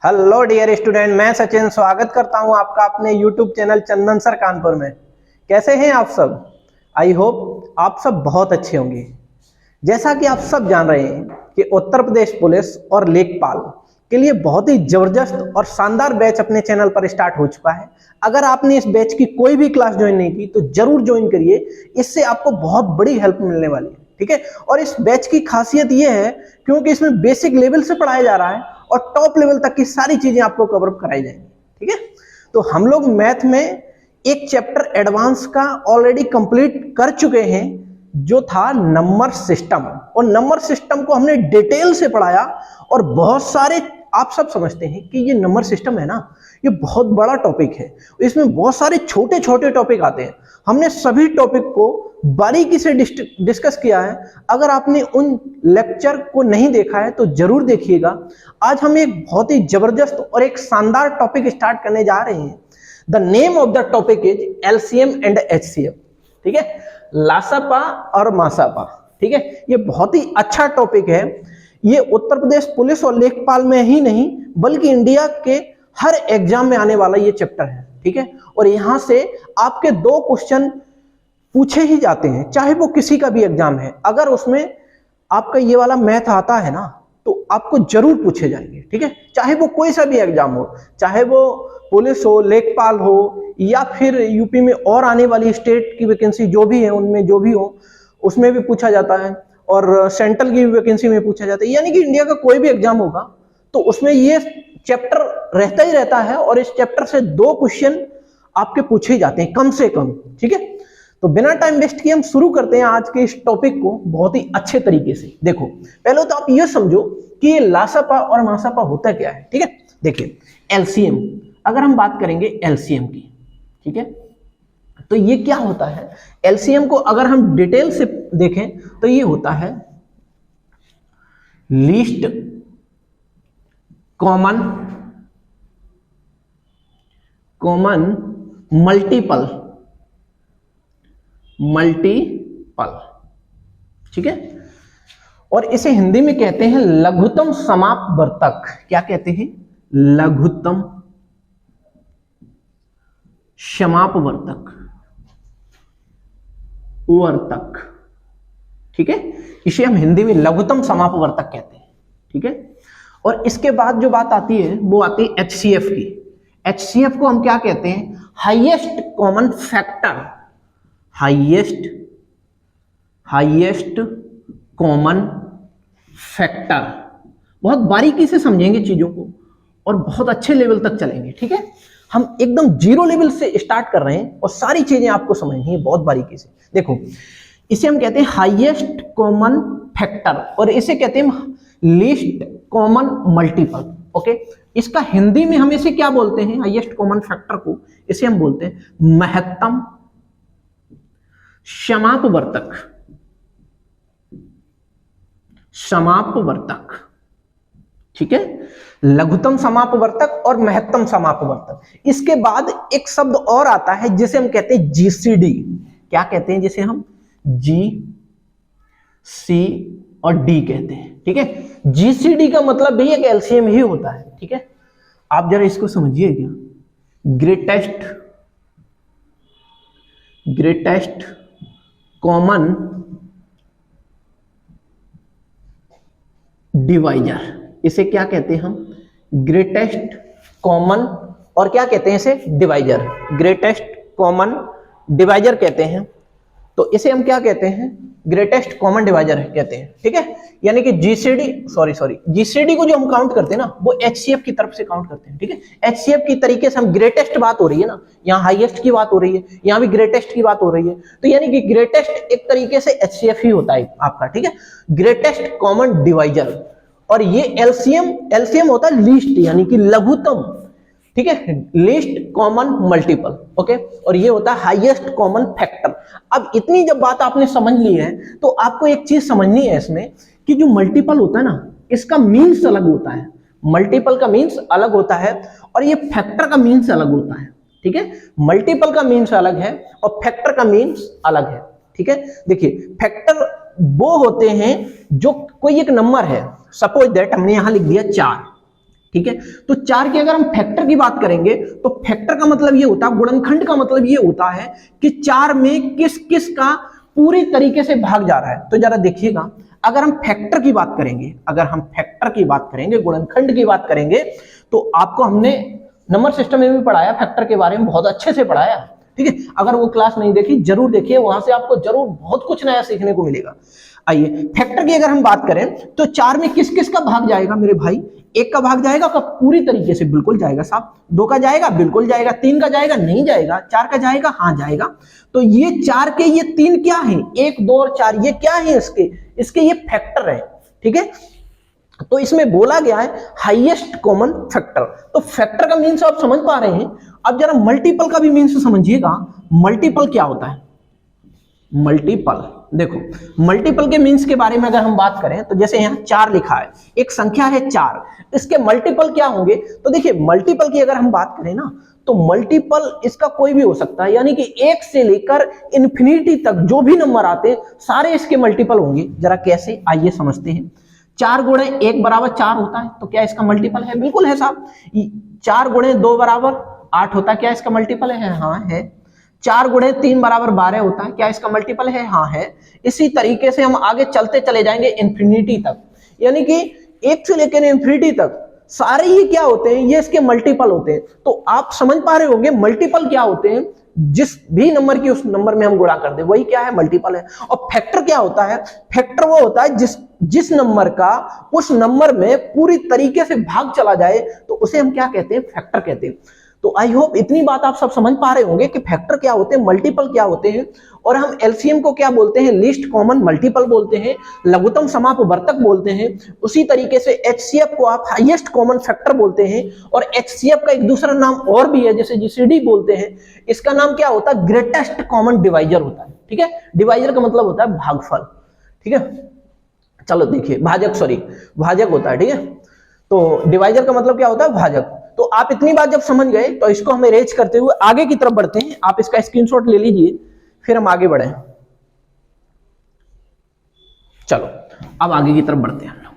Hello dear student, मैं सचिन स्वागत करता हूं आपका अपने यूट्यूब चैनल चंदन सर कानपुर में। कैसे हैं आप सब? आई होप आप सब बहुत अच्छे होंगे। जैसा कि आप सब जान रहे हैं कि उत्तर प्रदेश पुलिस और लेखपाल के लिए बहुत ही जबरदस्त और शानदार बैच अपने चैनल पर स्टार्ट हो चुका है। अगर आपने इस बैच की कोई भी क्लास ज्वाइन नहीं की तो जरूर ज्वाइन करिए, इससे आपको बहुत बड़ी हेल्प मिलने वाली है। ठीक है, और इस बैच की खासियत यह है क्योंकि इसमें बेसिक लेवल से पढ़ाया जा रहा है और टॉप लेवल तक की सारी चीजें आपको कवर अप कराई जाएंगी। ठीक है, तो हम लोग मैथ में एक चैप्टर एडवांस का ऑलरेडी कंप्लीट कर चुके हैं जो था नंबर सिस्टम, और नंबर सिस्टम को हमने डिटेल से पढ़ाया। और बहुत सारे आप सब समझते हैं कि ये नंबर सिस्टम है ना, ये बहुत बड़ा टॉपिक है, इसमें बहुत सारे छोटे छोटे टॉपिक आते हैं। हमने सभी टॉपिक को बारीकी से डिस्कस किया है। अगर आपने उन लेक्चर को नहीं देखा है तो जरूर देखिएगा। आज हम एक बहुत ही जबरदस्त और एक शानदार टॉपिक स्टार्ट करने जा रहे हैं। The name of the topic is LCM and HCF. ठीक है, लासापा और मासापा। ठीक है, ये बहुत ही अच्छा टॉपिक है। ये उत्तर प्रदेश पुलिस और लेखपाल में ही नहीं बल्कि इंडिया के हर एग्जाम में आने वाला ये चैप्टर है। ठीक है, और यहां से आपके 2 क्वेश्चन पूछे ही जाते हैं, चाहे वो किसी का भी एग्जाम है। अगर उसमें आपका ये वाला मैथ आता है ना तो आपको जरूर पूछे जाएंगे। ठीक है, चाहे वो कोई सा भी एग्जाम हो, चाहे वो पुलिस हो, लेखपाल हो, या फिर यूपी में और आने वाली स्टेट की वैकेंसी जो भी है उनमें जो भी हो उसमें भी पूछा जाता है, और सेंट्रल की वैकेंसी में पूछा जाता है। यानी कि इंडिया का कोई भी एग्जाम होगा तो उसमें ये चैप्टर रहता ही रहता है, और इस चैप्टर से 2 क्वेश्चन आपके पूछे ही जाते हैं कम से कम। ठीक है, तो बिना टाइम वेस्ट किए हम शुरू करते हैं आज के इस टॉपिक को बहुत ही अच्छे तरीके से। देखो, पहले तो आप ये समझो कि ये लासापा और मासापा होता क्या है। ठीक है, देखिए एलसीएम, अगर हम बात करेंगे एलसीएम की, ठीक है, तो ये क्या होता है? एलसीएम को अगर हम डिटेल से देखें तो ये होता है लीस्ट कॉमन मल्टीपल। ठीक है, और इसे हिंदी में कहते हैं लघुत्तम समापवर्तक। क्या कहते हैं? लघुत्तम समापवर्तक वर्तक। ठीक है, इसे हम हिंदी में लघुत्तम समापवर्तक कहते हैं। ठीक है, और इसके बाद जो बात आती है वो आती है एचसीएफ की। एचसीएफ को हम क्या कहते हैं? Highest common factor. Highest common factor. बहुत बारीकी से समझेंगे चीजों को और बहुत अच्छे लेवल तक चलेंगे। ठीक है, हम एकदम 0 लेवल से स्टार्ट कर रहे हैं और सारी चीजें आपको समझनी है बहुत बारीकी से। देखो, इसे हम कहते हैं हाईएस्ट कॉमन फैक्टर, और इसे कहते हैं लीस्ट कॉमन मल्टीपल। ओके, इसका हिंदी में हम इसे क्या बोलते हैं? हाईएस्ट कॉमन फैक्टर को इसे हम बोलते हैं महत्तम समापवर्तक। ठीक है, लघुत्तम समापवर्तक और महत्तम समापवर्तक। इसके बाद एक शब्द और आता है जिसे हम कहते हैं जीसीडी। क्या कहते हैं? जिसे हम जी सी और डी कहते हैं। ठीक है, जीसीडी का मतलब भी एक एलसीएम ही होता है। ठीक है, आप जरा इसको समझिएगा। ग्रेटेस्ट कॉमन डिवाइजर, इसे क्या कहते हैं हम? ग्रेटेस्ट कॉमन, और क्या कहते हैं इसे? डिवाइजर। ग्रेटेस्ट कॉमन डिवाइजर कहते हैं, तो इसे हम क्या कहते हैं? ग्रेटेस्ट कॉमन डिवाइजर कहते हैं। ठीक है, यानी कि जीसीडी को जो हम काउंट करते हैं ना वो एचसीएफ की तरफ से काउंट करते हैं। ठीक है, एचसीएफ की तरीके से हम ग्रेटेस्ट बात हो रही है ना, यहाँ हाईएस्ट की बात हो रही है, यहाँ भी ग्रेटेस्ट की बात हो रही है, तो यानी कि ग्रेटेस्ट एक तरीके से एचसीएफ ही होता है आपका। ठीक है, ग्रेटेस्ट कॉमन डिवाइजर। और ये एलसीएम होता है लीस्ट, यानी कि लघुत्तम। ठीक है, लीस्ट कॉमन मल्टीपल। ओके, और ये होता है हाईएस्ट कॉमन फैक्टर। अब इतनी जब बात आपने समझ ली है तो आपको एक चीज समझनी है इसमें कि जो मल्टीपल होता है ना, इसका मीन्स अलग होता है। मल्टीपल का मीन्स अलग होता है और ये फैक्टर का मीन्स अलग होता है। ठीक है, मल्टीपल का मीन्स अलग है और फैक्टर का मीन्स अलग है। ठीक है, देखिए फैक्टर वो होते हैं जो कोई एक नंबर है, सपोज दैट हमने यहां लिख दिया 4, ठीक है। तो 4 की अगर हम फैक्टर की बात करेंगे तो फैक्टर का मतलब ये होता है, गुणनखंड का मतलब ये होता है कि 4 में किस किस का पूरी तरीके से भाग जा रहा है। तो जरा देखिएगा, अगर हम फैक्टर की बात करेंगे, अगर हम फैक्टर की बात करेंगे, गुणनखंड की बात करेंगे, तो आपको हमने नंबर सिस्टम में भी पढ़ाया, फैक्टर के बारे में बहुत अच्छे से पढ़ाया, ठीक है। अगर वो क्लास नहीं देखी जरूर देखिए, वहां से आपको जरूर बहुत कुछ नया सीखने को मिलेगा। आइए फैक्टर की अगर हम बात करें तो 4 में किस किस का भाग जाएगा मेरे भाई? 1 का भाग जाएगा, कब? पूरी तरीके से, बिल्कुल जाएगा साहब। 2 का जाएगा, बिल्कुल जाएगा। 3 का जाएगा, नहीं जाएगा। 4 का जाएगा, हाँ जाएगा। तो ये 4 के ये 3 क्या है? 1, 2 और 4 ये क्या है? इसके ये फैक्टर है, ठीक है। तो इसमें बोला गया है हाईएस्ट कॉमन फैक्टर। तो फैक्टर का मीन्स आप समझ पा रहे हैं। अब जरा मल्टीपल का भी मीन्स समझिएगा। मल्टीपल क्या होता है? मल्टीपल, देखो मल्टीपल के मीन्स के बारे में अगर हम बात करें तो जैसे यहाँ 4 लिखा है, एक संख्या है 4, इसके मल्टीपल क्या होंगे? तो देखिए मल्टीपल की अगर हम बात करें ना तो मल्टीपल इसका कोई भी हो सकता है, यानी कि 1 से लेकर इन्फिनिटी तक जो भी नंबर आते हैं सारे इसके मल्टीपल होंगे। जरा कैसे, आइए समझते हैं। 4 गुणे 1 बराबर 4 होता है, तो क्या इसका मल्टीपल है? बिल्कुल है साहब। 4 गुणे 2 बराबर 8 होता है, क्या इसका मल्टीपल है? हाँ है। 4 गुणे 3 बराबर 12 होता है, क्या इसका मल्टीपल है? हाँ है। इसी तरीके से हम आगे चलते चले जाएंगे इन्फिनिटी तक, यानी कि 1 से लेकर इन्फिनिटी तक सारे ही क्या होते हैं? ये इसके मल्टीपल होते हैं। तो आप समझ पा रहे होंगे मल्टीपल क्या होते हैं? जिस भी नंबर की उस नंबर में हम गुणा कर दे वही क्या है? मल्टीपल है। और फैक्टर क्या होता है? फैक्टर वो होता है जिस नंबर का उस नंबर में पूरी तरीके से भाग चला जाए तो उसे हम क्या कहते हैं? फैक्टर कहते हैं। तो आई होप इतनी बात आप सब समझ पा रहे होंगे कि फैक्टर क्या होते हैं, मल्टीपल क्या होते हैं, और हम एलसीएम को क्या बोलते हैं? लीस्ट कॉमन मल्टीपल बोलते हैं, लघुत्तम समापवर्तक बोलते हैं। उसी तरीके से एचसीएफ को आप हाईएस्ट कॉमन फैक्टर बोलते हैं, और एचसीएफ का एक दूसरा नाम और भी है, जैसे जीसीडी बोलते हैं। इसका नाम क्या होता है? ग्रेटेस्ट कॉमन डिवाइजर होता है, ठीक है। डिवाइजर का मतलब होता है भागफल, ठीक है। चलो देखिए, भाजक होता है, ठीक है। तो डिवाइजर का मतलब क्या होता है? भाजक। तो आप इतनी बात जब समझ गए तो इसको हम अरेंज करते हुए आगे की तरफ बढ़ते हैं। आप इसका स्क्रीनशॉट ले लीजिए, फिर हम आगे बढ़े। चलो अब आगे की तरफ बढ़ते हैं हम लोग।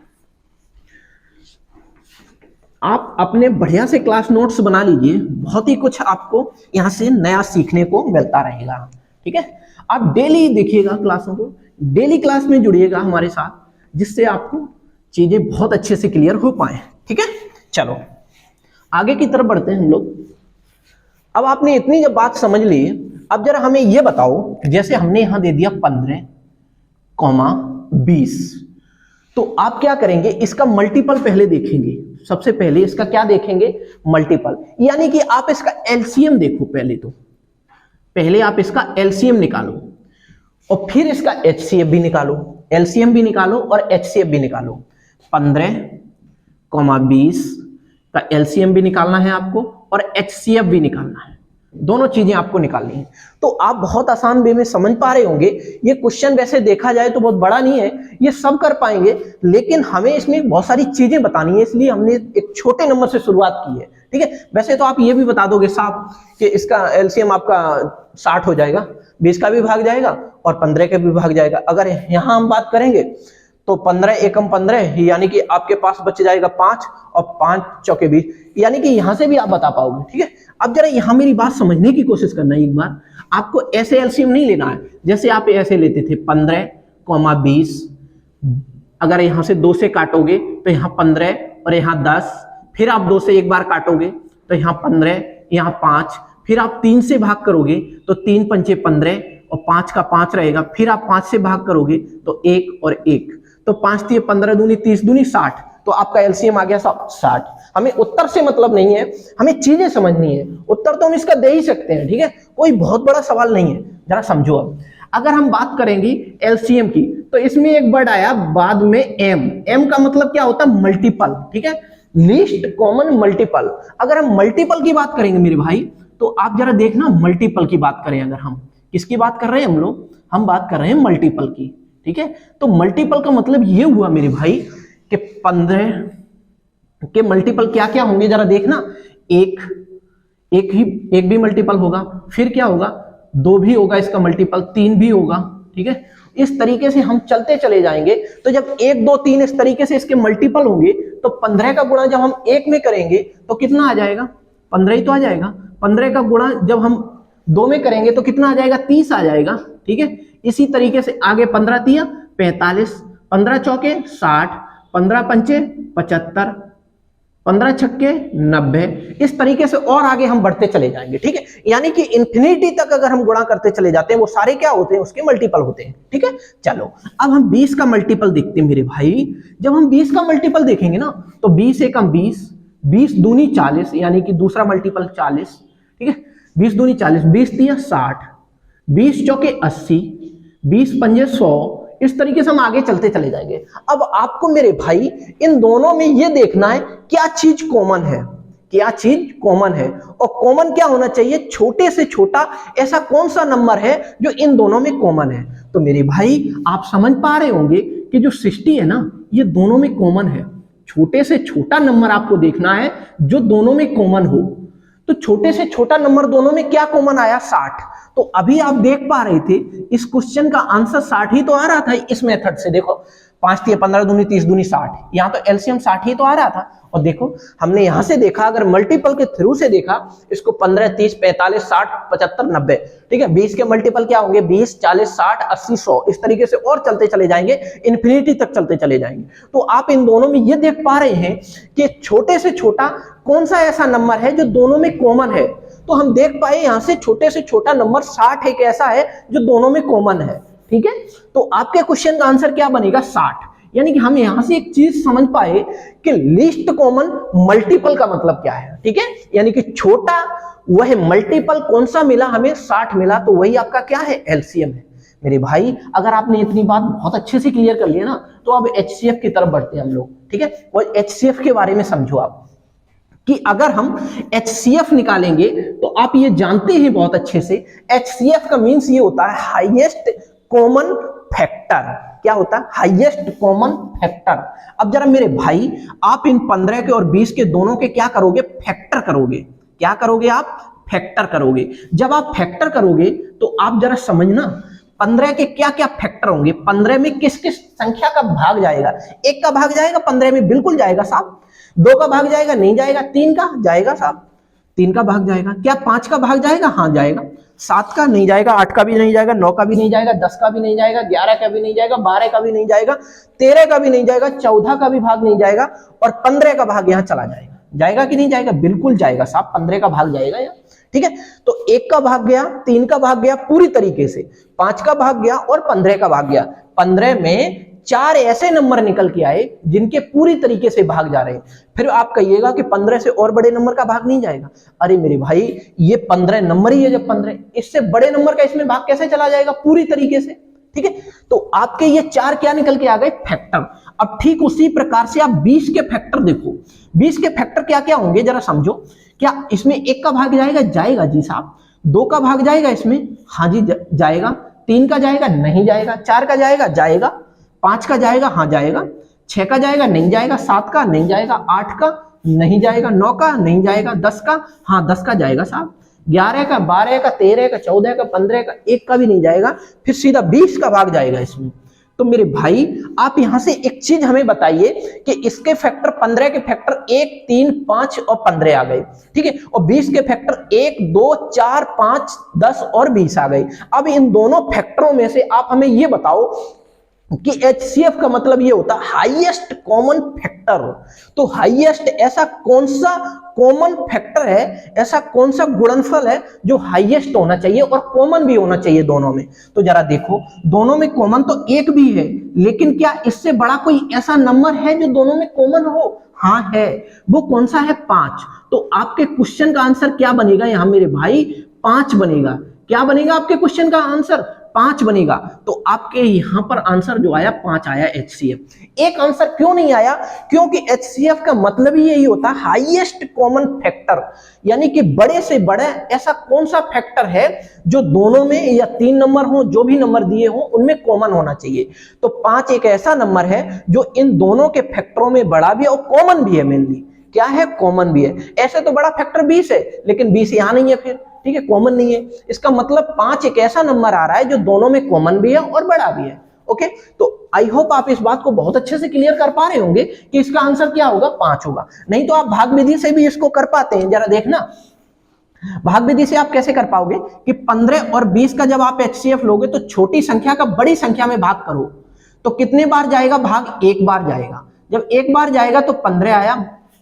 आप अपने बढ़िया से क्लास नोट्स बना लीजिए, बहुत ही कुछ आपको यहां से नया सीखने को मिलता रहेगा, ठीक है। आप डेली देखिएगा क्लासों को, डेली क्लास में जुड़िएगा हमारे साथ, जिससे आपको चीजें बहुत अच्छे से क्लियर हो पाए, ठीक है। चलो आगे की तरफ बढ़ते हैं हम लोग। अब आपने इतनी जब बात समझ ली, अब जरा हमें यह बताओ, जैसे हमने यहां दे दिया 15,20, तो आप क्या करेंगे? इसका मल्टीपल पहले देखेंगे। सबसे पहले इसका क्या देखेंगे? मल्टीपल, यानी कि आप इसका एलसीएम देखो। पहले आप इसका एलसीएम निकालो और फिर इसका एचसीएफ भी निकालो। एलसीएम भी निकालो और एचसीएफ भी निकालो। 15,20 का एलसीएम भी निकालना है आपको और एचसीएफ भी निकालना है। दोनों चीजें आपको निकालनी है। तो आप बहुत आसान वे में समझ पा रहे होंगे। ये क्वेश्चन वैसे देखा जाए तो बहुत बड़ा नहीं है, ये सब कर पाएंगे, लेकिन हमें इसमें बहुत सारी चीजें बतानी है, इसलिए हमने एक छोटे नंबर से शुरुआत की है, ठीक है। वैसे तो आप ये भी बता दोगे साहब कि इसका एलसीएम आपका 60 हो जाएगा, 20 का भी भाग जाएगा और 15 का भी भाग जाएगा। अगर यहां हम बात करेंगे तो 15 एकम 15, यानी कि आपके पास बच जाएगा 5 और 5 चौके 20, यानी कि यहां से भी आप बता पाओगे, ठीक है। अब जरा यहां मेरी बात समझने की कोशिश करना है एक बार। आपको ऐसे एलसीएम नहीं लेना है जैसे आप ऐसे लेते थे 15,20। अगर यहां से 2 से काटोगे तो यहाँ 15 और यहाँ 10, फिर आप 2 से एक बार काटोगे तो यहाँ 15, यहाँ 5, फिर आप 3 से भाग करोगे तो 3 पंचे 15 और 5 का 5 रहेगा, फिर आप 5 से भाग करोगे तो 1 और 1, तो 5 3 15 दूनी 30 दूनी 60, तो आपका एलसीएम आ गया 60। हमें उत्तर से मतलब नहीं है, हमें चीजें समझनी है। उत्तर तो हम इसका दे ही सकते हैं, ठीक है, कोई बहुत बड़ा सवाल नहीं है। जरा समझो। अब अगर हम बात करेंगे एलसीएम की तो इसमें एक वर्ड आया बाद में एम का मतलब क्या होता है? मल्टीपल, ठीक है, लीस्ट कॉमन मल्टीपल। अगर हम मल्टीपल की बात करेंगे मेरे भाई, तो आप जरा देखना, मल्टीपल की बात करें अगर हम, किसकी बात कर रहे हैं हम लोग? हम बात कर रहे हैं मल्टीपल की, ठीक है। तो मल्टीपल का मतलब ये हुआ मेरे भाई कि 15 के मल्टीपल क्या क्या होंगे? जरा देखना, एक भी मल्टीपल होगा, फिर क्या होगा? 2 भी होगा इसका मल्टीपल, 3 भी होगा, ठीक है। इस तरीके से हम चलते चले जाएंगे। तो जब 1 2 3 इस तरीके से इसके मल्टीपल होंगे तो 15 का गुणा जब हम 1 में करेंगे तो कितना आ जाएगा, 15 ही तो आ जाएगा। 15 का गुणा जब हम 2 में करेंगे तो कितना आ जाएगा, 30 आ जाएगा। ठीक है, इसी तरीके से आगे 15 तिया 45, 15 चौके 60, 15 पंचे 75, 15 छक्के 90, इस तरीके से और आगे हम बढ़ते चले जाएंगे। ठीक है, यानी कि इंफिनिटी तक अगर हम गुणा करते चले जाते हैं वो सारे क्या होते हैं, उसके मल्टीपल होते हैं। ठीक है, चलो अब हम 20 का मल्टीपल देखते हैं मेरे भाई। जब हम 20 का मल्टीपल देखेंगे ना तो 20 एकम 20, 20 दूनी 40, यानी कि दूसरा मल्टीपल 40। ठीक है, 20 दूनी 40, 20 तिया 60, 20 चौके 80, 20 पंजे 100, इस तरीके से हम आगे चलते चले जाएंगे। अब आपको मेरे भाई इन दोनों में ये देखना है क्या चीज कॉमन है, क्या चीज कॉमन है, और कॉमन क्या होना चाहिए, छोटे से छोटा ऐसा कौन सा नंबर है जो इन दोनों में कॉमन है। तो मेरे भाई आप समझ पा रहे होंगे कि जो 60 है ना ये दोनों में कॉमन है। छोटे से छोटा नंबर आपको देखना है जो दोनों में कॉमन हो। तो छोटे से छोटा नंबर दोनों में क्या कॉमन आया, 60। तो अभी आप देख पा रहे थे इस क्वेश्चन का आंसर 60 ही तो आ रहा था इस मेथड से। देखो 5 तिया 15 दूनी 30 दूनी 60, यहाँ तो एलसीएम 60 ही तो आ रहा था। और देखो हमने यहां से देखा, अगर मल्टीपल के थ्रू से देखा इसको 15 30 45 60 75 90। ठीक है, 20 के मल्टीपल क्या होंगे, 20 40 60 80 100, इस तरीके से और चलते चले जाएंगे, इन्फिनिटी तक चलते चले जाएंगे। तो आप इन दोनों में ये देख पा रहे हैं कि छोटे से छोटा कौन सा ऐसा नंबर है जो दोनों में कॉमन है। तो हम देख पाए यहां से छोटे से छोटा नंबर 60 एक ऐसा है जो दोनों में कॉमन है। ठीक है, तो आपके क्वेश्चन का आंसर क्या बनेगा, 60। यानी कि हम यहां से एक चीज समझ पाए कि लीस्ट कॉमन मल्टीपल का मतलब क्या है। ठीक है, यानी कि छोटा वह मल्टीपल कौन सा मिला, हमें 60 मिला, तो वही आपका क्या है, एलसीएम है। मेरे भाई अगर आपने इतनी बात बहुत अच्छे से क्लियर कर लिया ना तो अब एचसीएफ की तरफ बढ़ते हैं हम लोग। ठीक है, और एचसीएफ के बारे में समझो आप कि अगर हम HCF निकालेंगे तो आप ये जानते हैं बहुत अच्छे से, HCF का मीन्स ये होता है हाईएस्ट कॉमन फैक्टर। क्या होता है, हाईएस्ट कॉमन फैक्टर। अब जरा मेरे भाई आप इन 15 के और 20 के दोनों के क्या करोगे, फैक्टर करोगे। क्या करोगे आप, फैक्टर करोगे। जब आप फैक्टर करोगे तो आप जरा समझना 15 के क्या क्या फैक्टर होंगे, 15 में किस किस संख्या का भाग जाएगा। 1 का भाग जाएगा 15 में, बिल्कुल जाएगा साहब। 2 का भाग जाएगा, नहीं जाएगा। 3 का जाएगा साहब, 3 का भाग जाएगा। क्या 5 का भाग जाएगा, हाँ जाएगा। 7 का नहीं जाएगा, 8 का भी नहीं जाएगा, 9 का भी नहीं जाएगा, 10 का भी नहीं जाएगा, 11 का भी नहीं जाएगा, 12 का भी नहीं जाएगा, 13 का भी नहीं जाएगा, 14 का भी भाग नहीं जाएगा, और 15 का भाग यहाँ चला जाएगा। जाएगा कि नहीं जाएगा, बिल्कुल जाएगा साहब, 15 का भाग जाएगा यहाँ। ठीक है, तो 1 का भाग गया, 3 का भाग गया पूरी तरीके से, 5 का भाग गया और 15 का भाग गया। 15 में 4 ऐसे नंबर निकल के आए जिनके पूरी तरीके से भाग जा रहे हैं। फिर आप कहिएगा कि 15 से और बड़े नंबर का भाग नहीं जाएगा। अरे मेरे भाई ये 15 नंबर ही है, जब 15 इससे बड़े नंबर का इसमें भाग कैसे चला जाएगा पूरी तरीके से। ठीक है, तो आपके ये 4 क्या निकल के आ गए, फैक्टर। अब ठीक उसी प्रकार से आप 20 के फैक्टर देखो। 20 के फैक्टर क्या क्या होंगे जरा समझो। क्या इसमें 1 का भाग जाएगा, जाएगा जी साहब। 2 का भाग जाएगा इसमें, हाँ जी जाएगा। 3 का जाएगा, नहीं जाएगा। 4 का जाएगा, जाएगा। 5 का जाएगा, हाँ जाएगा। 6 का जाएगा, नहीं जाएगा। 7 का नहीं जाएगा। 8 का नहीं जाएगा। 9 का नहीं जाएगा। 10 का, हाँ 10 का जाएगा साहब। 11 का, 12 का, 13 का, 14 का, 15 का, 1 का भी नहीं जाएगा। फिर सीधा 20 का भाग जाएगा इसमें। तो मेरे भाई आप यहां से एक चीज हमें बताइए कि इसके फैक्टर 15 के फैक्टर 1 3 5 और 15 आ गए। ठीक है, और 20 के फैक्टर 1 2 4 5 10 और 20 आ गए। अब इन दोनों फैक्टरों में से आप हमें ये बताओ कि HCF का मतलब ये होता है हाईएस्ट कॉमन फैक्टर। तो हाईएस्ट ऐसा कौन सा कॉमन फैक्टर है, ऐसा कौन सा गुणनफल है जो हाईएस्ट होना चाहिए और कॉमन भी होना चाहिए दोनों में। तो जरा देखो, दोनों में कॉमन तो 1 भी है, लेकिन क्या इससे बड़ा कोई ऐसा नंबर है जो दोनों में कॉमन हो? हाँ है। वो कौन सा है? 5। तो आपके क्वेश्चन का आंसर क्या बनेगा यहां मेरे भाई? 5 बनेगा। क्या बनेगा आपके क्वेश्चन का आंसर? 5 बनेगा। तो आपके यहां पर आंसर जो आया 5 आया HCF। एक आंसर क्यों नहीं आया? क्योंकि HCF का मतलब ही यही होता है हाईएस्ट कॉमन फैक्टर, यानी कि बड़े से बड़ा ऐसा कौन सा फैक्टर है जो दोनों में या 3 नंबर हो, जो भी नंबर दिए हो उनमें कॉमन होना चाहिए। तो 5 एक ऐसा नंबर है जो इन दोनों के फैक्टरों में बड़ा भी है और कॉमन भी है। मेनली क्या है? कॉमन भी है। ऐसे तो बड़ा फैक्टर 20 है, लेकिन 20 यहां नहीं है, फिर ठीक है कॉमन नहीं है। इसका मतलब 5 एक ऐसा नंबर आ रहा है जो दोनों में कॉमन भी है और बड़ा भी है। ओके, तो आई होप आप इस बात को बहुत अच्छे से क्लियर कर पा रहे होंगे कि इसका आंसर क्या होगा, 5 होगा। नहीं तो आप भाग विधि से भी इसको कर पाते हैं, जरा देखना भाग विधि से आप कैसे कर पाओगे कि 15 और 20 का जब आप HCF लोगे तो छोटी संख्या का बड़ी संख्या में भाग करो तो कितने बार जाएगा भाग, एक बार जाएगा। जब एक बार जाएगा तो 15 आया,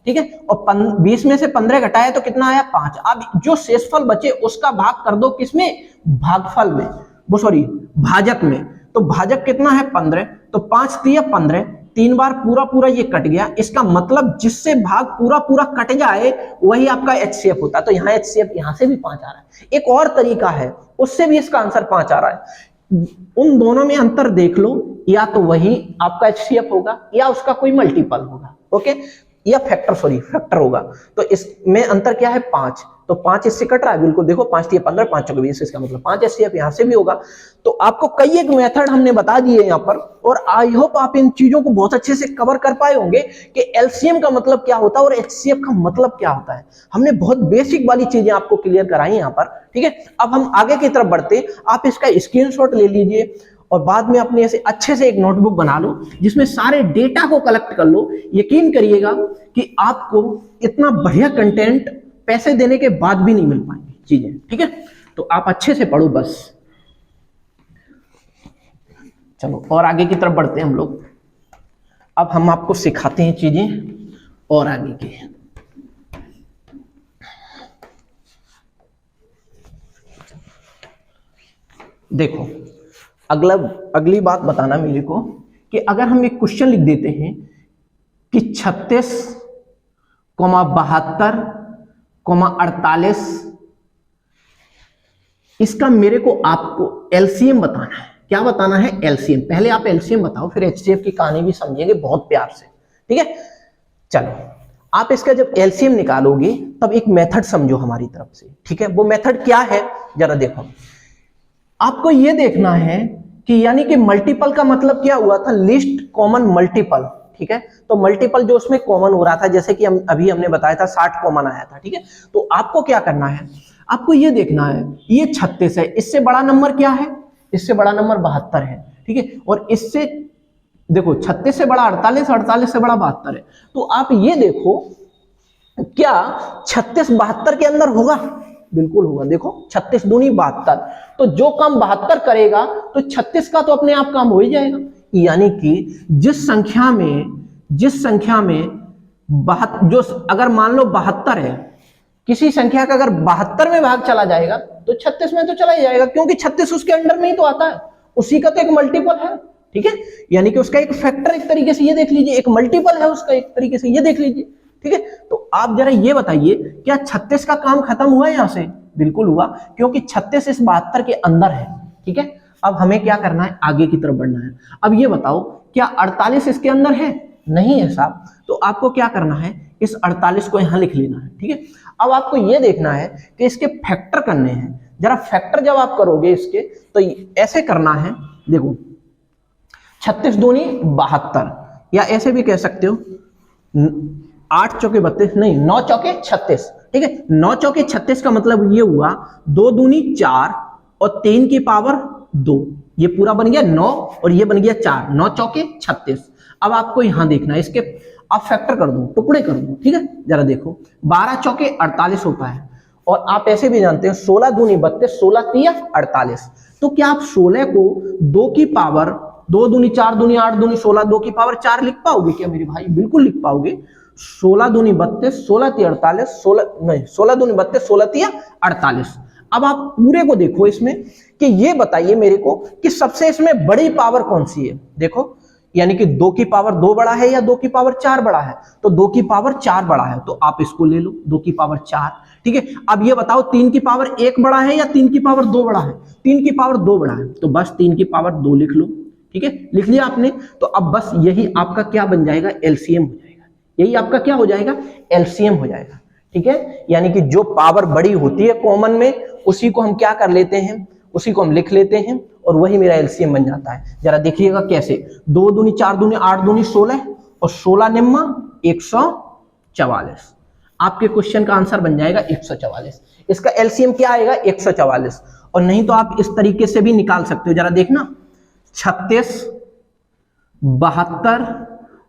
ठीक है, और 20 में से 15 घटाया तो कितना आया, 5। अब जो शेषफल बचे उसका भाग कर दो किसमें, भागफल में, वो सॉरी भाजक में। तो भाजक कितना है 15, तो 5 3 15, 3 बार पूरा पूरा ये कट गया। इसका मतलब जिससे भाग पूरा पूरा कट जाए वही आपका HCF होता है। तो यहाँ HCF यहाँ से भी 5 आ रहा है। एक और तरीका है उससे भी इसका आंसर 5 आ रहा है। उन दोनों में अंतर देख लो, या तो वही आपका HCF होगा या उसका कोई मल्टीपल होगा, ओके, या फैक्टर होगा। तो इसमें अंतर क्या है, 5। तो 5 इससे कट रहा है, बिल्कुल देखो 5 3 15, 5 4 20, इसका मतलब 5 HCF यहाँ से भी होगा। तो आपको कई एक मेथड हमने बता दिए यहाँ पर, और आई होप आप इन चीजों को बहुत अच्छे से कवर कर पाए होंगे कि LCM का मतलब क्या होता है और HCF का मतलब क्या होता है। हमने बहुत बेसिक वाली चीजें आपको क्लियर कराई यहाँ पर, ठीक है। अब हम आगे की तरफ बढ़ते, आप इसका स्क्रीनशॉट ले लीजिए और बाद में अपने ऐसे अच्छे से एक नोटबुक बना लो जिसमें सारे डेटा को कलेक्ट कर लो। यकीन करिएगा कि आपको इतना बढ़िया कंटेंट पैसे देने के बाद भी नहीं मिल पाएंगे चीजें, ठीक है। तो आप अच्छे से पढ़ो बस। चलो और आगे की तरफ बढ़ते हैं हम लोग। अब हम आपको सिखाते हैं चीजें और आगे की। देखो अगली बात बताना मेरे को कि अगर हम एक क्वेश्चन लिख देते हैं कि 36, 72, 48, इसका मेरे को आपको LCM बताना है। क्या बताना है, LCM। पहले आप LCM बताओ, फिर HCF की कहानी भी समझेंगे बहुत प्यार से, ठीक है। चलो आप इसका जब LCM निकालोगे तब एक मेथड समझो हमारी तरफ से, ठीक है। वो मेथड क्या है जरा देखो। आपको ये देखना है कि यानी कि मल्टीपल का मतलब क्या हुआ था, लिस्ट कॉमन मल्टीपल, ठीक है। तो मल्टीपल जो उसमें कॉमन हो रहा था, जैसे कि अभी हमने बताया था 60 कॉमन आया था, ठीक है। तो आपको क्या करना है, आपको ये देखना है ये 36 है, इससे बड़ा नंबर क्या है, इससे बड़ा नंबर 72 है, ठीक है। और इससे देखो 36 से बड़ा 48, 48 से बड़ा 72 है। तो आप ये देखो क्या 36 72 के अंदर होगा, बिल्कुल होगा। देखो 36 दूनी 72, तो जो काम 72 करेगा तो 36 का तो अपने आप काम हो ही जाएगा। यानी कि जिस संख्या में जो अगर मान लो 72 है, किसी संख्या का अगर 72 में भाग चला जाएगा तो 36 में तो चला ही जाएगा, क्योंकि 36 उसके अंडर में ही तो आता है, उसी का तो एक मल्टीपल है, ठीक है। यानी कि उसका एक फैक्टर एक तरीके से ये देख लीजिए, एक मल्टीपल है उसका एक तरीके से ये देख लीजिए, ठीक है। तो आप जरा ये बताइए क्या 36 का काम खत्म हुआ यहाँ से, बिल्कुल हुआ, क्योंकि 36 इस 72 के अंदर है, ठीक है। अब हमें क्या करना है, आगे की तरफ बढ़ना है। अब ये बताओ क्या 48 इसके अंदर है, नहीं है साहब। तो आपको क्या करना है, इस 48 को यहां लिख लेना है, ठीक है। अब आपको ये देखना है कि इसके फैक्टर करने हैं। जरा फैक्टर जब आप करोगे इसके तो ऐसे करना है, देखो 36 दूनी 72, या ऐसे भी कह सकते हो 8 चौके 32, नहीं 9 चौके 36, ठीक है। 9 चौके 36 का मतलब ये हुआ 2 दूनी 4 और 3 की पावर 2, ये पूरा बन गया 9 और ये बन गया 4, 9 चौके 36। अब आपको यहां देखना है, इसके आप फैक्टर कर दो, टुकड़े कर दो, ठीक है। जरा देखो 12 चौके 48 होता है, और आप ऐसे भी जानते हैं 16 दूनी 32, 16 तिया 48। तो क्या आप 16 को 2 की पावर 2 दूनी 4 दूनी 8 दूनी 16, 2 की पावर 4 लिख पाओगे क्या मेरे भाई, बिल्कुल लिख पाओगे। 16 दूनी 32, 16 तिया 48, 16 दूनी 32, 16 तिया 48। अब आप पूरे को देखो इसमें कि ये बताइए मेरे को कि सबसे इसमें बड़ी पावर कौन सी है। देखो यानी कि 2 की पावर 2 बड़ा है या 2 की पावर 4 बड़ा है, तो 2 की पावर 4 बड़ा है, तो आप इसको ले लो 2 की पावर 4, ठीक है। अब ये बताओ 3 की पावर 1 बड़ा है या 3 की पावर 2 बड़ा है, 3 की पावर 2 बड़ा है, तो बस 3 की पावर 2 लिख लो, ठीक है। लिख लिया आपने, तो अब बस यही आपका क्या बन जाएगा, LCM हो जाएगा। यही आपका क्या हो जाएगा, LCM हो जाएगा, ठीक है। यानी कि जो पावर बड़ी होती है कॉमन में उसी को हम क्या कर लेते हैं, उसी को हम लिख लेते हैं और वही मेरा LCM बन जाता है। जरा देखिएगा कैसे, 2 दूनी 4 दूनी 8 दूनी 16 और 16 निम्मा 144। आपके क्वेश्चन का आंसर बन जाएगा 144। इसका LCM क्या आएगा, 144। और नहीं तो आप इस तरीके से भी निकाल सकते हो। जरा देखना 36 72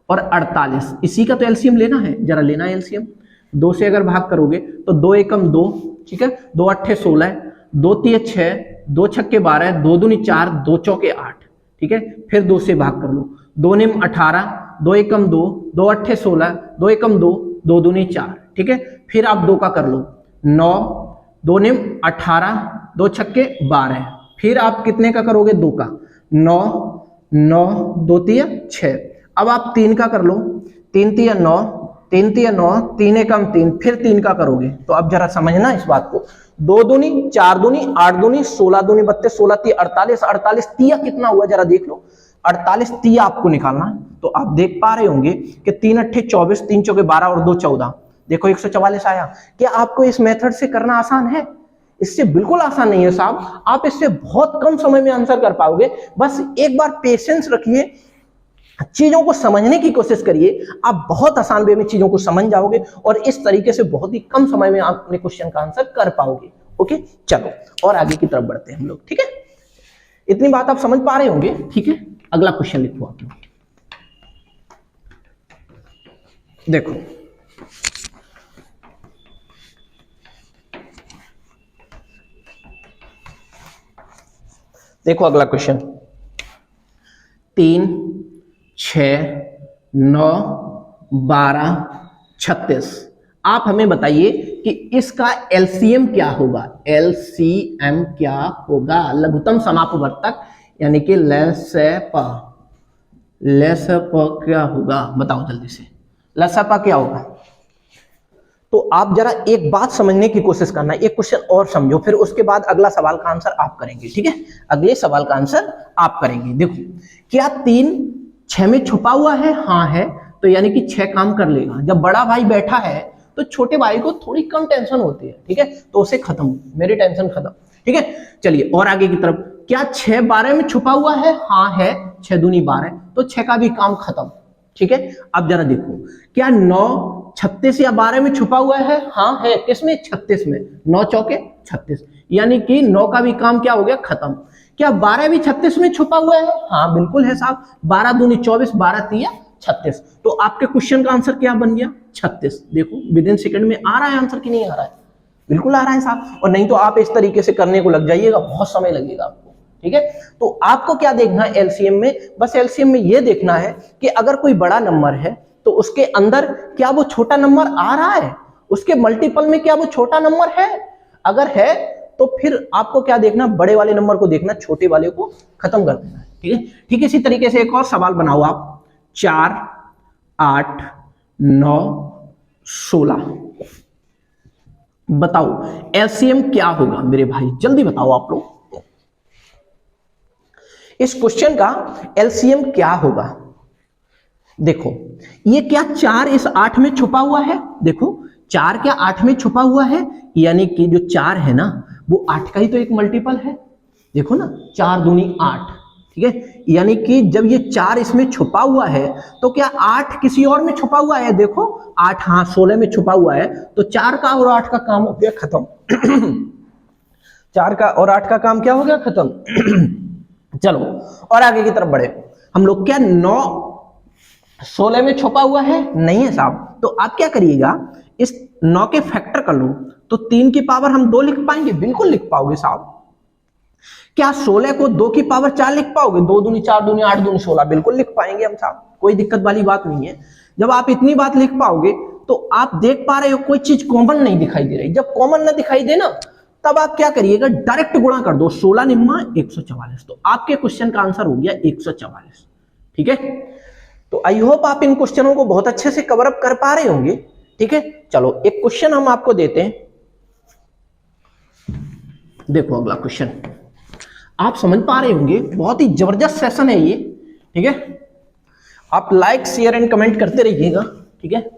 और 48, इसी का तो एलसीएम लेना है, जरा लेना है एलसीएम। 2 से अगर भाग करोगे तो 2 एकम 2, ठीक है, 2 अट्ठे 16, 2 तिये 6, 2 छक्के 12, 2 दूनी 4, 2 चौके 8, ठीक है। फिर 2 से भाग कर लो, 2 निम 18, 2 एकम 2, 2 अट्ठे 16, 2 एकम 2, 2 दूनी 4, ठीक है। फिर आप 2 का कर लो 9, 2 निम 18, 2 छक्के 12, फिर आप कितने का करोगे 2 का 9, 9 2 तिया 6। अब आप 3 का कर लो, 3 तिया 9, 3 तिया 9, 3 एकम 3, फिर 3 का करोगे तो अब जरा समझना इस बात को, 2 दूनी 4 दूनी 8 दूनी 16 दूनी 32, 16 तिया 48, 48 तिया कितना हुआ जरा देख लो, 48 तिया आपको निकालना है। तो आप देख पा रहे होंगे कि 3 अट्ठे 24, 3 चौके 12 और 2 14, देखो 144 आया। क्या आपको इस मेथड से करना आसान है? इससे बिल्कुल आसान नहीं है साहब, आप इससे बहुत कम समय में आंसर कर पाओगे। बस एक बार पेशेंस रखिए, चीजों को समझने की कोशिश करिए, आप बहुत आसान वे में चीजों को समझ जाओगे और इस तरीके से बहुत ही कम समय में आप अपने क्वेश्चन का आंसर कर पाओगे। ओके, चलो और आगे की तरफ बढ़ते हैं हम लोग, ठीक है। इतनी बात आप समझ पा रहे होंगे, ठीक है। अगला क्वेश्चन लिखो आप लोग, देखो देखो अगला क्वेश्चन, 3 6 9 12 36। आप हमें बताइए कि इसका एलसीएम क्या होगा। एलसीएम क्या होगा? लघुत्तम समापवर्तक यानी कि लसप क्या होगा? बताओ जल्दी से, लसप क्या होगा? तो आप जरा एक बात समझने की कोशिश करना, एक क्वेश्चन और समझो, फिर उसके बाद अगला सवाल का आंसर आप करेंगे, ठीक है। अगले सवाल का आंसर आप करेंगे। देखो, क्या 3 6 में छुपा हुआ है? हाँ है, तो यानी कि 6 काम कर लेगा। जब बड़ा भाई बैठा है तो छोटे भाई को थोड़ी कम टेंशन होती है, ठीक है, तो उसे खत्म, मेरी टेंशन खत्म, ठीक है। चलिए और आगे की तरफ, क्या 6 12 में छुपा हुआ है? हाँ है, 6 दूनी 12, तो 6 का भी काम खत्म, ठीक है। अब जरा देखो, क्या 9 36 या 12 में छुपा हुआ है? हाँ है, किसमें? 36 में, 9 चौके 36, यानी कि 9 का भी काम क्या हो गया? खत्म। क्या 12 भी 36 में छुपा हुआ है? हाँ बिल्कुल है साहब, 12 दूनी 24, 12 तिया 36, तो आपके क्वेश्चन का आंसर क्या बन गया? 36। देखो विद इन सेकंड में आ रहा है आंसर कि नहीं आ रहा है? बिल्कुल आ रहा है साहब, और नहीं तो आप इस तरीके से करने को लग जाइएगा, बहुत समय लगेगा आपको, ठीक है। तो आपको क्या देखना है एलसीएम में? बस एलसीएम में यह देखना है कि अगर कोई बड़ा नंबर है तो उसके अंदर क्या वो छोटा नंबर आ रहा है, उसके मल्टीपल में क्या वो छोटा नंबर है? अगर है तो फिर आपको क्या देखना? बड़े वाले नंबर को देखना, छोटे वाले को खत्म कर देना है, ठीक है। ठीक इसी तरीके से एक और सवाल बनाओ आप, 4 8 9 16, बताओ एलसीएम क्या होगा मेरे भाई, जल्दी बताओ आप लोग, इस क्वेश्चन का एलसीएम क्या होगा। देखो ये क्या 4 इस 8 में छुपा हुआ है? देखो 4 क्या 8 में छुपा हुआ है, यानी कि जो 4 है ना वो 8 का ही तो एक मल्टीपल है। देखो ना, 4 दूनी 8, ठीक है, यानी कि जब ये 4 इसमें छुपा हुआ है तो क्या 8 किसी और में छुपा हुआ है? देखो 8 हाँ 16 में छुपा हुआ है, तो 4 का और 8 का काम हो गया खत्म। 4 का और 8 का काम क्या हो गया? खत्म। चलो और आगे की तरफ बढ़े हम लोग, क्या 9 16 में छुपा हुआ है? नहीं है साहब, तो आप क्या करिएगा, इस 9 के फैक्टर कर लो, तो 3 की पावर हम 2 लिख पाएंगे? बिल्कुल लिख पाओगे साहब। क्या 16 को 2 की पावर 4 लिख पाओगे? 2 दूनी 4 दूनी 8 दूनी 16, बिल्कुल लिख पाएंगे हम साहब, कोई दिक्कत वाली बात नहीं है। जब आप इतनी बात लिख पाओगे तो आप देख पा रहे हो कोई चीज कॉमन नहीं दिखाई दे रही। जब कॉमन ना दिखाई दे ना, तब आप क्या करिएगा, डायरेक्ट गुणा कर दो, 16 निम्मा 144, तो आपके क्वेश्चन का आंसर हो गया 144, ठीक है। तो आई होप आप इन क्वेश्चनों को बहुत अच्छे से कवर अप कर पा रहे होंगे, ठीक है। चलो एक क्वेश्चन हम आपको देते हैं, देखो अगला क्वेश्चन, आप समझ पा रहे होंगे, बहुत ही जबरदस्त सेशन है ये, ठीक है। आप लाइक शेयर एंड कमेंट करते रहिएगा, ठीक है।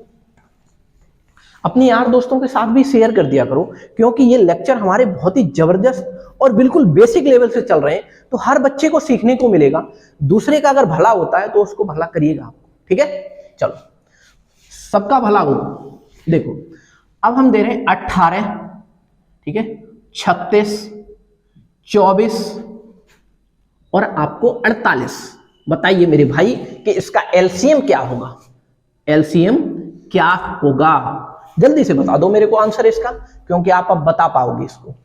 अपने यार दोस्तों के साथ भी शेयर कर दिया करो, क्योंकि ये लेक्चर हमारे बहुत ही जबरदस्त और बिल्कुल बेसिक लेवल से चल रहे हैं, तो हर बच्चे को सीखने को मिलेगा। दूसरे का अगर भला होता है तो उसको भला करिएगा आप, ठीक है। चलो सबका भला हो। देखो अब हम दे रहे हैं 18, ठीक है, 36 24 और आपको 48, बताइए मेरे भाई कि इसका एलसीएम क्या होगा, एलसीएम क्या होगा? जल्दी से बता दो मेरे को आंसर इसका, क्योंकि आप अब बता पाओगे इसको।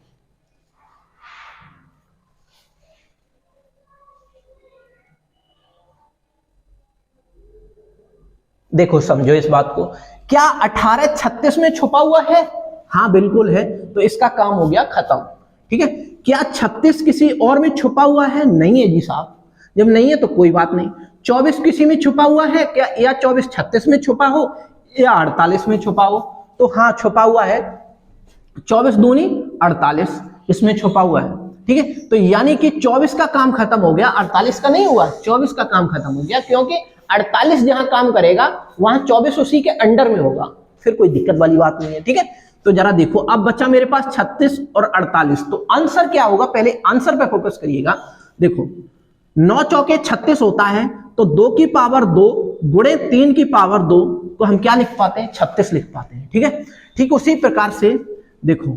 देखो समझो इस बात को, क्या 1836 में छुपा हुआ है? हाँ बिल्कुल है, तो इसका काम हो गया खत्म। ठीक है, क्या 36 किसी और में छुपा हुआ है? नहीं है जी साहब, जब नहीं है तो कोई बात नहीं। 24 किसी में छुपा हुआ है क्या? या 24 36 में छुपा हो या 48 में छुपा हो? तो हाँ छुपा हुआ है, 24 दूनी 48 इसमें छुपा हुआ है। ठीक है, तो यानी कि 24 का काम खत्म हो गया, 48 का नहीं हुआ, 24 का काम खत्म हो गया, क्योंकि 48 जहां काम करेगा वहां 24 उसी के अंडर में होगा, फिर कोई दिक्कत वाली बात नहीं है। ठीक है, तो जरा देखो अब बच्चा मेरे पास 36 और 48, तो आंसर क्या होगा? पहले आंसर पे फोकस करिएगा। देखो 9 चौके 36 होता है, तो 2 की पावर 2 गुणे 3 की पावर 2 को हम क्या लिख पाते हैं? 36 लिख पाते हैं। ठीक है, ठीक उसी प्रकार से देखो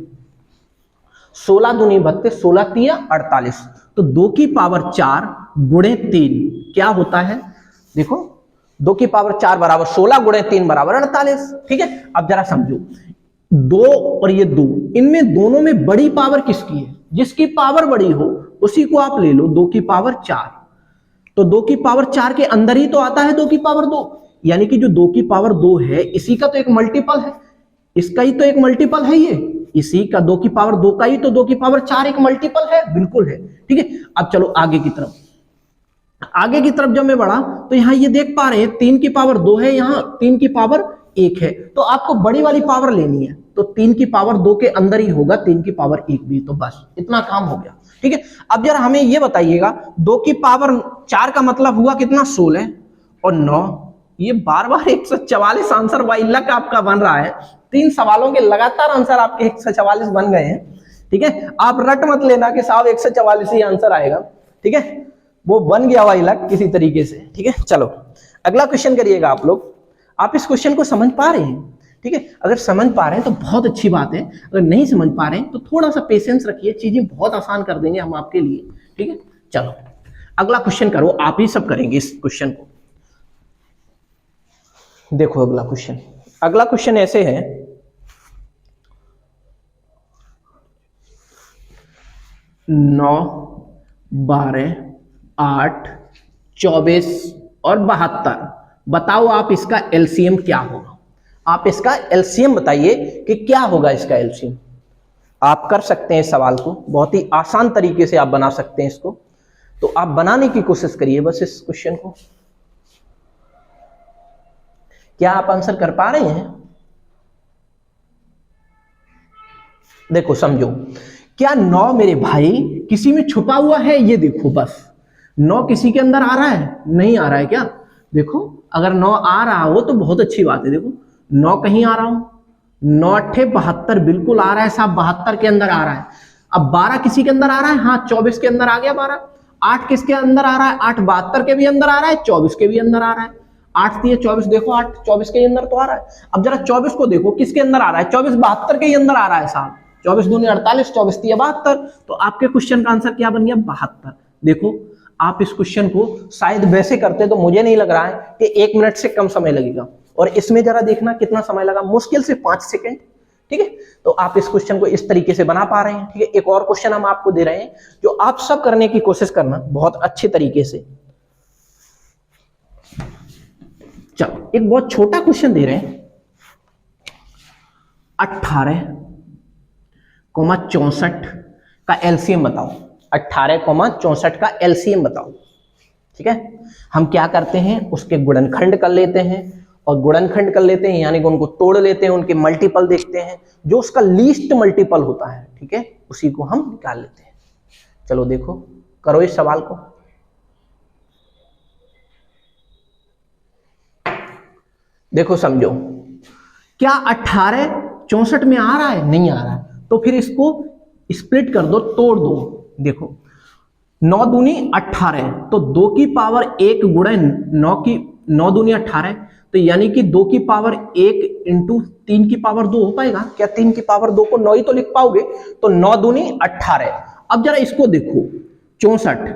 16 दूनी 32, 16 तिया 48, तो 2 की पावर 4 गुणे 3 क्या होता है? देखो 2 की पावर 4 बराबर 16 गुणे 3 बराबर 48। ठीक है, अब जरा समझो 2 और ये 2, इनमें दोनों में बड़ी पावर किसकी है? जिसकी पावर बड़ी हो उसी को आप ले लो। 2 की पावर 4, तो 2 की पावर 4 के अंदर ही तो आता है 2 की पावर 2, यानी कि जो 2 की पावर 2 है इसी का तो एक मल्टीपल है, इसका ही तो एक मल्टीपल है ये, इसी का 2 की पावर 2 का ही तो 2 की पावर 4 एक मल्टीपल है। बिल्कुल है। ठीक है, अब चलो आगे की तरफ, आगे की तरफ जब मैं बढ़ा तो यहां ये देख पा रहे हैं 3 की पावर 2 है, यहां 3 की पावर 1 है, तो आपको बड़ी वाली पावर लेनी है, तो 3 की पावर 2 के अंदर ही होगा 3 की पावर 1 भी, तो बस इतना काम हो गया। ठीक है, अब जरा हमें ये बताइएगा 2 की पावर 4 का मतलब हुआ कितना? 16 और 9, ये बार बार 144 आंसर वाई लक आपका बन रहा है। 3 सवालों के लगातार आंसर आपके 144 बन गए हैं। ठीक है, आप रट मत लेना कि साहब 144 ही आंसर आएगा। ठीक है, वो बन गया वाई लक किसी तरीके से। ठीक है, चलो अगला क्वेश्चन करिएगा आप लोग। आप इस क्वेश्चन को समझ पा रहे हैं? ठीक है, अगर समझ पा रहे हैं तो बहुत अच्छी बात है, अगर नहीं समझ पा रहे हैं तो थोड़ा सा पेशेंस रखिए, चीजें बहुत आसान कर देंगे हम आपके लिए। ठीक है, चलो अगला क्वेश्चन करो, आप ही सब करेंगे इस क्वेश्चन को। देखो अगला क्वेश्चन, अगला क्वेश्चन ऐसे है, 9, 12, 8, 24 और 72, बताओ आप इसका एलसीएम क्या होगा? आप इसका एलसीएम बताइए कि क्या होगा इसका एलसीएम। आप कर सकते हैं इस सवाल को, बहुत ही आसान तरीके से आप बना सकते हैं इसको, तो आप बनाने की कोशिश करिए बस इस क्वेश्चन को। क्या आप आंसर कर पा रहे हैं? देखो समझो, क्या 9 मेरे भाई किसी में छुपा हुआ है? ये देखो बस 9 किसी के अंदर आ रहा है? नहीं आ रहा है क्या? देखो अगर 9 आ रहा हो तो बहुत अच्छी बात है। देखो 9 कहीं आ रहा हूं, 9 अट्ठे 72 बिल्कुल आ रहा है साहब, 72 के अंदर आ रहा है। अब 12 किसी के अंदर आ रहा है? हाँ 24 के अंदर आ गया 12। 8 किसके अंदर आ रहा है? 8 72 के भी अंदर आ रहा है, 24 के भी अंदर आ रहा है। 8 दिए 24, देखो 8 24 के अंदर तो आ रहा है। अब जरा 24 को देखो किसके अंदर आ रहा है? 24 72 के ही अंदर आ रहा है साहब। 24 दूनी 48, 24 तिया 72, तो आपके क्वेश्चन का आंसर क्या बन गया? 72। देखो आप इस क्वेश्चन को शायद वैसे करते तो मुझे नहीं लग रहा है कि 1 मिनट से कम समय लगेगा, और इसमें जरा देखना कितना समय लगा, मुश्किल से 5 सेकंड। ठीक है, तो आप इस क्वेश्चन को इस तरीके से बना पा रहे हैं। ठीक है, एक और क्वेश्चन हम आपको दे रहे हैं जो आप सब करने की कोशिश करना बहुत अच्छे तरीके से। चलो एक बहुत छोटा क्वेश्चन दे रहे हैं, 18,64 का एलसीएम बताओ। 18,64 का एलसीएम बताओ। ठीक है, हम क्या करते हैं, उसके गुणनखंड कर लेते हैं, और गुणनखंड कर लेते हैं यानी कि उनको तोड़ लेते हैं, उनके मल्टीपल देखते हैं, जो उसका लीस्ट मल्टीपल होता है ठीक है उसी को हम निकाल लेते हैं। चलो देखो करो इस सवाल को। देखो समझो, क्या 18,64 में आ रहा है? नहीं आ रहा है, तो फिर इसको स्प्लिट कर दो, तोड़ दो। देखो 9 दूनी 18, तो 2 की पावर 1 गुणे 9 दूनी 18, तो यानी कि 2 की पावर 1 इंटू 3 की पावर 2 हो पाएगा क्या? 3 की पावर 2 को 9 ही तो लिख पाओगे, तो 9 दूनी 18। अब जरा इसको देखो 64,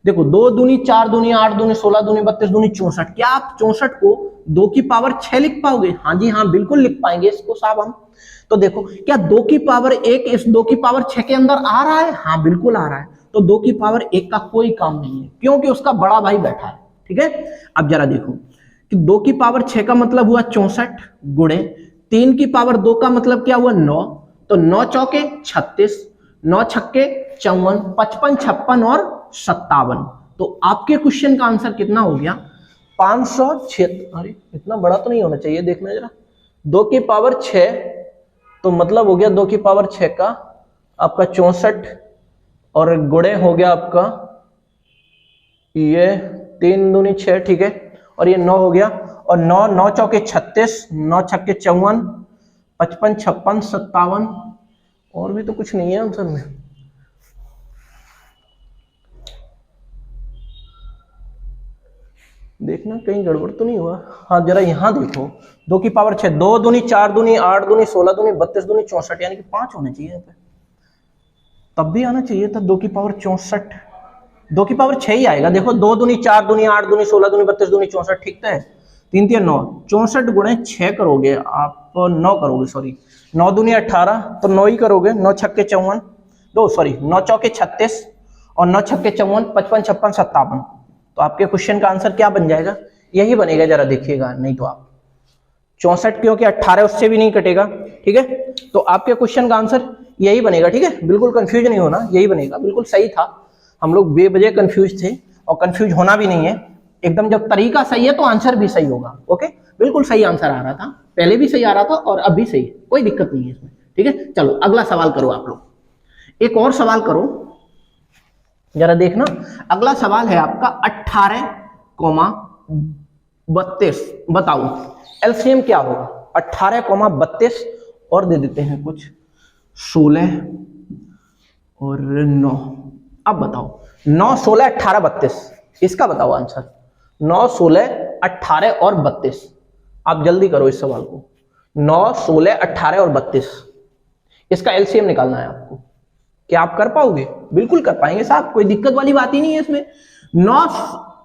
देखो 2 दूनी 4 दूनी 8 दूनी 16 दूनी 32 दूनी 64, क्या आप 64 को 2 की पावर 6 लिख पाओगे? हाँ जी हाँ, बिल्कुल लिख पाएंगे इसको साहब हम। तो देखो क्या 2 की पावर 1 इस 2 की पावर 6 के अंदर आ रहा है? हाँ बिल्कुल आ रहा है। तो 2 की पावर 1 का कोई काम नहीं है, क्योंकि उसका बड़ा भाई बैठा है। ठीक है, अब जरा देखो कि 2 की पावर 6 का मतलब हुआ 64 गुणे 3 की पावर 2 का मतलब क्या हुआ 9, तो 9 चौके 36, 9 छक्के 54, 55 56 और 57। तो आपके क्वेश्चन का आंसर कितना हो गया? 506। अरे इतना बड़ा तो नहीं होना चाहिए, देखना जरा। 2 की पावर 6 तो मतलब हो गया 2 की पावर 6 का आपका 64 और गुणे हो गया आपका ये 3 दूनी 6, ठीक है, और ये 9 हो गया, और 9 9 चौके 36, 9 छक्के 54, 55 56 57, और भी तो कुछ नहीं है आंसर में। देखना कहीं गड़बड़ तो नहीं हुआ। हाँ जरा यहाँ देखो, 2 की पावर 6, 2 दूनी 4 दूनी 8 दूनी 16 दूनी 32 दूनी 64, यानी कि 5 होने चाहिए यहाँ पे। तब भी आना चाहिए था 2 की पावर 64, 2 की पावर 6 ही आएगा। देखो 2 दूनी 4 दूनी 8 दूनी 16 दूनी 32 दूनी 64, ठीक है, 3 3 9, 64 गुणे 6 करोगे आप, 9 करोगे सॉरी, 9 दूनी 18 तो 9 ही करोगे, 9 छक्के 54, 9 चौके 36 और 9 छक्के 54, 55 56 57। तो आपके क्वेश्चन का आंसर क्या बन जाएगा? यही बनेगा, जरा देखिएगा, नहीं तो आप 64 क्योंकि 18 उससे भी नहीं कटेगा। ठीक है, तो आपके क्वेश्चन का आंसर यही बनेगा। ठीक है, बिल्कुल कंफ्यूज नहीं होना, यही बनेगा, बिल्कुल सही था। हम लोग बेवजह कंफ्यूज थे, और कंफ्यूज होना भी नहीं है एकदम। जब तरीका सही है तो आंसर भी सही होगा। ओके, बिल्कुल सही आंसर आ रहा था, पहले भी सही आ रहा था और अब भी सही, कोई दिक्कत नहीं है इसमें। ठीक है, चलो अगला सवाल करो आप लोग, एक और सवाल करो, जरा देखना। अगला सवाल है आपका 18,32, बताओ एलसीएम क्या होगा? 18,32 और दे देते हैं कुछ 16 और 9। अब बताओ 9 16 18 32, इसका बताओ आंसर। 9 16 18 और 32, आप जल्दी करो इस सवाल को। 9 16 18 और 32, इसका एलसीएम निकालना है आपको। क्या आप कर पाओगे? बिल्कुल कर पाएंगे साहब, कोई दिक्कत वाली बात ही नहीं है इसमें। 9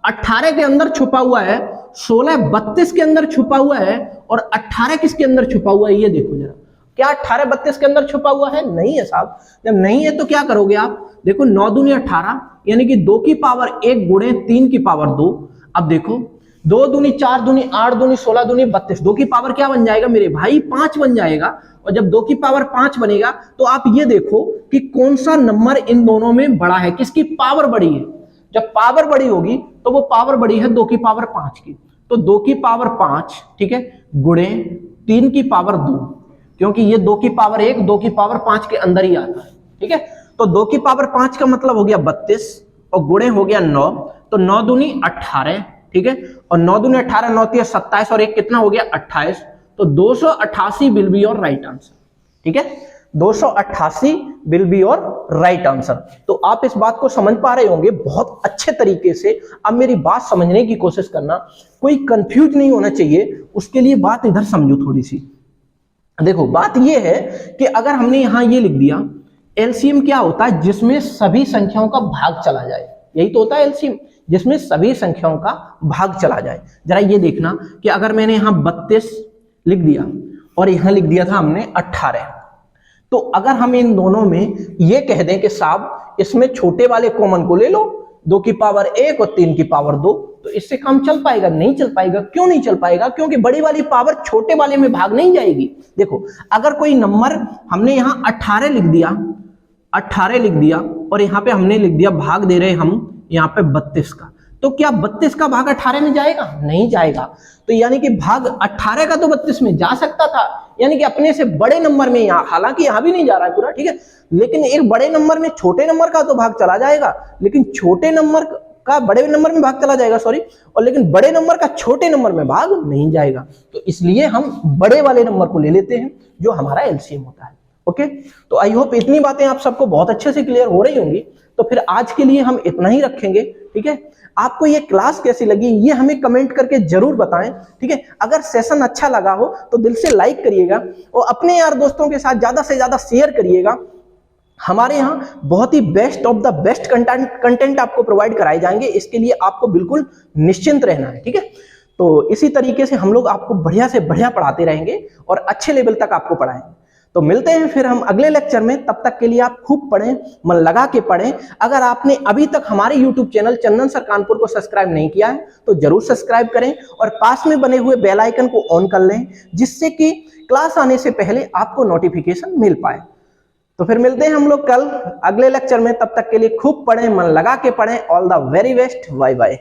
18 के अंदर छुपा हुआ है, 16 32 के अंदर छुपा हुआ है, और 18 किसके अंदर छुपा हुआ है ये देखो जरा। क्या 18 32 के अंदर छुपा हुआ है? नहीं है साहब। जब नहीं है तो क्या करोगे आप? देखो 9 दूनी 18, यानी कि 2 की पावर 1 गुणे 3 की पावर 2। अब देखो 2 दूनी 4 दूनी 8 दूनी 16 दूनी 32, 2 की पावर क्या बन जाएगा मेरे भाई? 5 बन जाएगा। और जब 2 की पावर 5 बनेगा तो आप ये देखो कि कौन सा नंबर इन दोनों में बड़ा है, किसकी पावर बड़ी है। जब पावर बड़ी होगी तो वो पावर बड़ी है 2 की पावर 5 की, तो 2 की पावर 5, ठीक है, गुणे 3 की पावर 2, क्योंकि ये 2 की पावर 1 2 की पावर 5 के अंदर ही आता है। ठीक है, तो 2 की पावर 5 का मतलब हो गया 32 और गुणे हो गया 9, तो 9 दूनी 18, ठीक है, और 9 दूनी 18, 9 3 27 और 1 कितना हो गया 28, तो 288 will be your right answer. ठीक है, 288 will be your right answer. तो आप इस बात को समझ पा रहे होंगे बहुत अच्छे तरीके से। अब मेरी बात समझने की कोशिश करना, कोई कंफ्यूज नहीं होना चाहिए, उसके लिए बात इधर समझो थोड़ी सी। देखो बात यह है कि अगर हमने यहां ये लिख दिया, एलसीएम क्या होता है? जिसमें सभी संख्याओं का भाग चला जाए, यही तो होता है एलसीएम, जिसमें सभी संख्याओं का भाग चला जाए। जरा ये देखना कि अगर मैंने यहां 32 लिख दिया और यहां लिख दिया था हमने 18, तो अगर हम इन दोनों में ये कह दें कि साहब इसमें छोटे वाले कॉमन को ले लो, 2 की पावर 1 और 3 की पावर 2, तो इससे काम चल पाएगा? नहीं चल पाएगा। क्यों नहीं चल पाएगा? क्योंकि बड़ी वाली पावर छोटे वाले में भाग नहीं जाएगी। देखो अगर कोई नंबर हमने यहां 18 लिख दिया, 18 लिख दिया और यहां पे हमने लिख दिया भाग दे रहे हम यहां पे 32 का, तो क्या 32 का भाग 18 में जाएगा? नहीं जाएगा। तो यानी कि भाग 18 का तो 32 में जा सकता था, यानी कि अपने से बड़े नंबर में, यहां हालांकि यहां भी नहीं जा रहा है पूरा, ठीक है, लेकिन एक बड़े नंबर में छोटे नंबर का तो भाग चला जाएगा, लेकिन छोटे नंबर का बड़े नंबर में भाग चला जाएगा, सॉरी, और लेकिन बड़े नंबर का छोटे नंबर में भाग नहीं जाएगा। तो इसलिए हम बड़े वाले नंबर को ले लेते हैं जो हमारा एलसीएम होता है। ओके, तो आई होप इतनी बातें आप सबको बहुत अच्छे से क्लियर हो रही होंगी। तो फिर आज के लिए हम इतना ही रखेंगे। ठीक है, आपको ये क्लास कैसी लगी ये हमें कमेंट करके जरूर बताएं। ठीक है, अगर सेशन अच्छा लगा हो तो दिल से लाइक करिएगा और अपने यार दोस्तों के साथ ज्यादा से ज्यादा शेयर करिएगा, हमारे यहाँ बहुत ही best of the best content आपको प्रोवाइड कराए जाएंगे, इसके लिए आपको बिल्कुल निश्चिंत रहना है, ठीक है। तो इसी तरीके से हम लोग आपको बढ़िया से बढ़िया पढ़ाते रहेंगे और अच्छे लेवल तक आपको पढ़ाएंगे। तो मिलते हैं फिर हम अगले लेक्चर में, तब तक के लिए आप खूब पढ़ें, मन लगा के पढ़ें। अगर आपने अभी तक हमारे YouTube चैनल चंदन सर कानपुर को सब्सक्राइब नहीं किया है तो जरूर सब्सक्राइब करें और पास में बने हुए बेल आइकन को ऑन कर लें, जिससे कि क्लास आने से पहले आपको नोटिफिकेशन मिल पाए। तो फिर मिलते हैं हम लोग कल अगले लेक्चर में, तब तक के लिए खूब पढ़ें, मन लगा के पढ़ें। All the very best, bye bye.